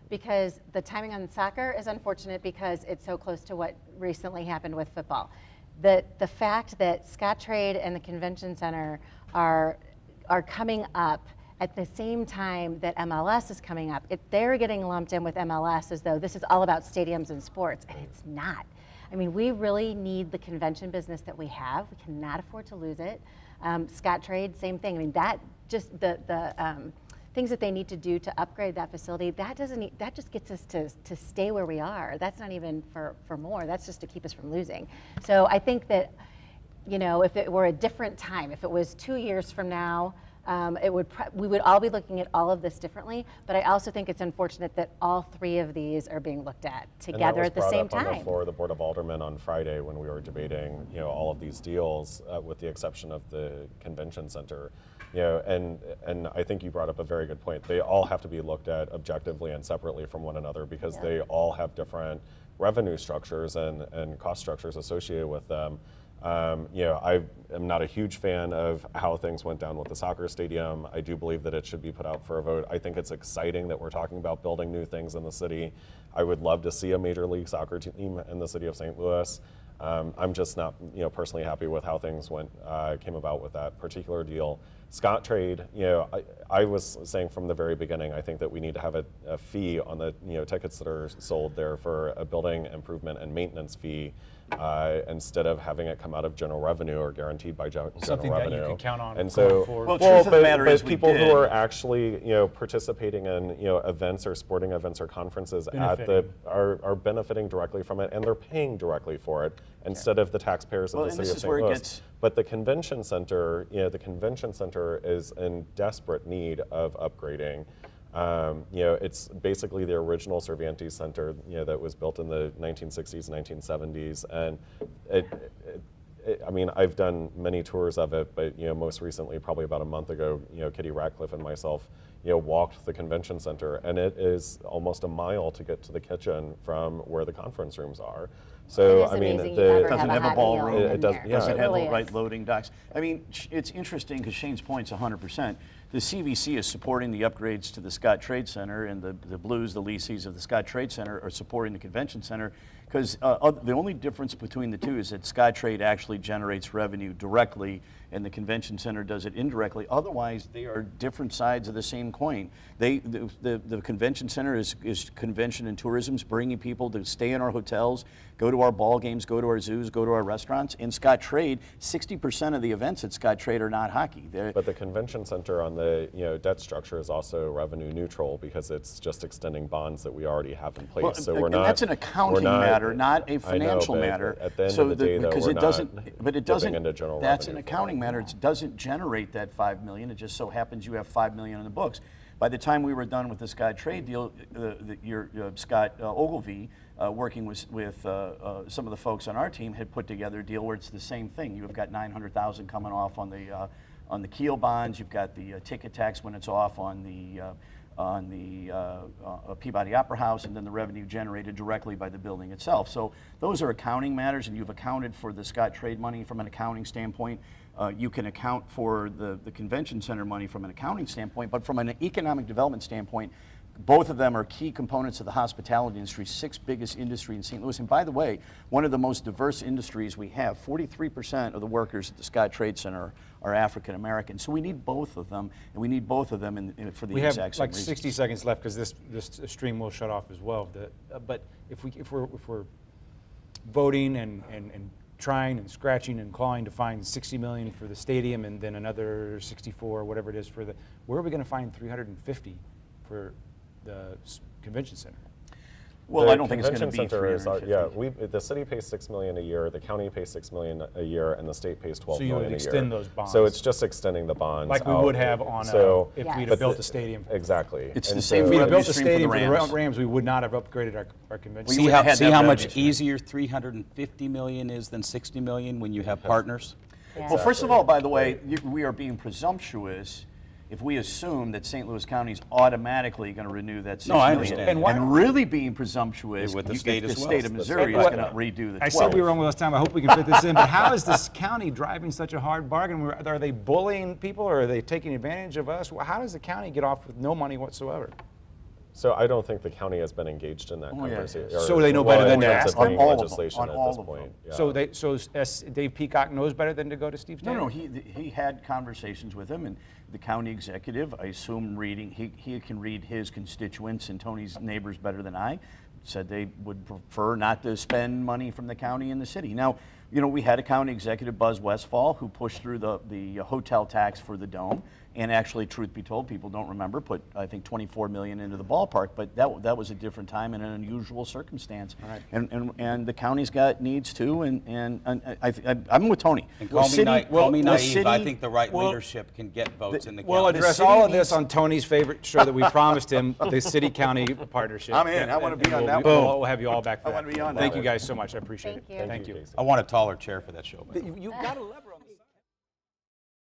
because the timing on soccer is unfortunate because it's so close to what recently happened with football. The fact that Scottrade and the Convention Center are coming up at the same time that MLS is coming up, they're getting lumped in with MLS as though this is all about stadiums and sports, and it's not. I mean, we really need the convention business that we have. We cannot afford to lose it. Scottrade, same thing. I mean, that just the things that they need to do to upgrade that facility, that just gets us to stay where we are. That's not even for more. That's just to keep us from losing. So I think that, you know, if it were a different time, if it was 2 years from now, we would all be looking at all of this differently, but I also think it's unfortunate that all three of these are being looked at together at the same time. And that was brought up on the floor of the Board of Aldermen on Friday when we were debating, you know, all of these deals, with the exception of the convention center. You know, and I think you brought up a very good point. They all have to be looked at objectively and separately from one another because they all have different revenue structures and cost structures associated with them. You know, I am not a huge fan of how things went down with the soccer stadium. I do believe that it should be put out for a vote. I think it's exciting that we're talking about building new things in the city. I would love to see a Major League Soccer team in the city of St. Louis. I'm just not, you know, personally happy with how things came about with that particular deal. Scottrade, you know, I was saying from the very beginning, I think that we need to have a fee on the, you know, tickets that are sold there for a building improvement and maintenance fee, instead of having it come out of general revenue or guaranteed by general revenue. Something that you can count on. And so, but people who are actually, you know, participating in, you know, events or sporting events or conferences are benefiting directly from it, and they're paying directly for it instead of the taxpayers of the city of St. Louis. But the convention center, you know, the convention center is in desperate need of upgrading. You know, it's basically the original Cervantes Center, you know, that was built in the 1960s, 1970s, and I mean, I've done many tours of it, but, you know, most recently, probably about a month ago, you know, Kitty Ratcliffe and myself, you know, walked the convention center, and it is almost a mile to get to the kitchen from where the conference rooms are. So I mean, it doesn't have a ballroom. It doesn't have the right is. loading docks. I mean, it's interesting because Shane's point's 100%. The CVC is supporting the upgrades to the Scottrade Center, and the Blues, the leases of the Scottrade Center, are supporting the convention center. Because the only difference between the two is that Scottrade actually generates revenue directly, and the convention center does it indirectly. Otherwise, they are different sides of the same coin. The convention center is convention and tourism's bringing people to stay in our hotels, go to our ball games, go to our zoos, go to our restaurants. In Scottrade, 60% of the events at Scottrade are not hockey. But the convention center on the, you know, debt structure is also revenue neutral because it's just extending bonds that we already have in place. Well, so we're not. That's an accounting matter, not a financial I know, matter. At the end of the day, though, we're not dipping into general That's revenue an accounting matter. It doesn't generate that $5 million. It just so happens you have $5 million in the books. By the time we were done with the Scottrade deal, Scott Ogilvie, working with some of the folks on our team, had put together a deal where it's the same thing. You've got $900,000 coming off on the Keel bonds. You've got the ticket tax when it's off on the Peabody Opera House, and then the revenue generated directly by the building itself. So those are accounting matters, and you've accounted for the Scottrade money from an accounting standpoint. You can account for the convention center money from an accounting standpoint, but from an economic development standpoint, both of them are key components of the hospitality industry, 6th biggest industry in St. Louis. And by the way, one of the most diverse industries we have. 43% of the workers at the Scottrade Center are African American. So we need both of them, and we need both of them for the exact same reasons. We have like 60 seconds left because this stream will shut off as well. But if we're voting and trying and scratching and clawing to find 60 million for the stadium and then another 64, whatever it is for where are we going to find 350 for the convention center? Well, I don't think it's going to be 350. The city pays $6 million a year, the county pays $6 million a year, and the state pays $12 million a year. So you would extend those bonds. So it's just extending the bonds like we would have on if we'd have built a stadium. Exactly. It's the same. If we'd have built a stadium for the Rams, we would not have upgraded our convention. See how much easier 350 million is than 60 million when you have partners? Yeah. Well, first of all, by the way, we are being presumptuous if we assume that St. Louis County is automatically going to renew that $6 million. I understand. And really being presumptuous with the if state the as well. state of Missouri is going to redo the 12. I said we were on last time. I hope we can fit this in. But how is this county driving such a hard bargain? Are they bullying people, or are they taking advantage of us? How does the county get off with no money whatsoever? So I don't think the county has been engaged in that Oh, yeah, conversation. yeah. So they know better than to in terms ask of them? bringing On all of them, legislation on at all this of them. point. Yeah. So Dave Peacock knows better than to go to Steve Stanley? No, he had conversations with him, and the county executive, I assume he can read his constituents and Tony's neighbors better than I, said they would prefer not to spend money from the county and the city. Now, you know, we had a county executive, Buzz Westfall, who pushed through the hotel tax for the Dome, and actually, truth be told, people don't remember, put, I think, $24 million into the ballpark, but that was a different time and an unusual circumstance. Right. And the county's got needs too, and I'm with Tony. And The call me, city- call me the naive, I city- think the right Well, leadership can get votes in the county. We'll address city all of needs- this on Tony's favorite show that we promised him, the city-county partnership. I'm in. I wanna And be on that we'll- one. We'll have you all back for I that. wanna be on that Thank you one. guys so much. I appreciate Thank it. you. Thank you. Casey. I want a taller chair for that show. by the way. You got a level.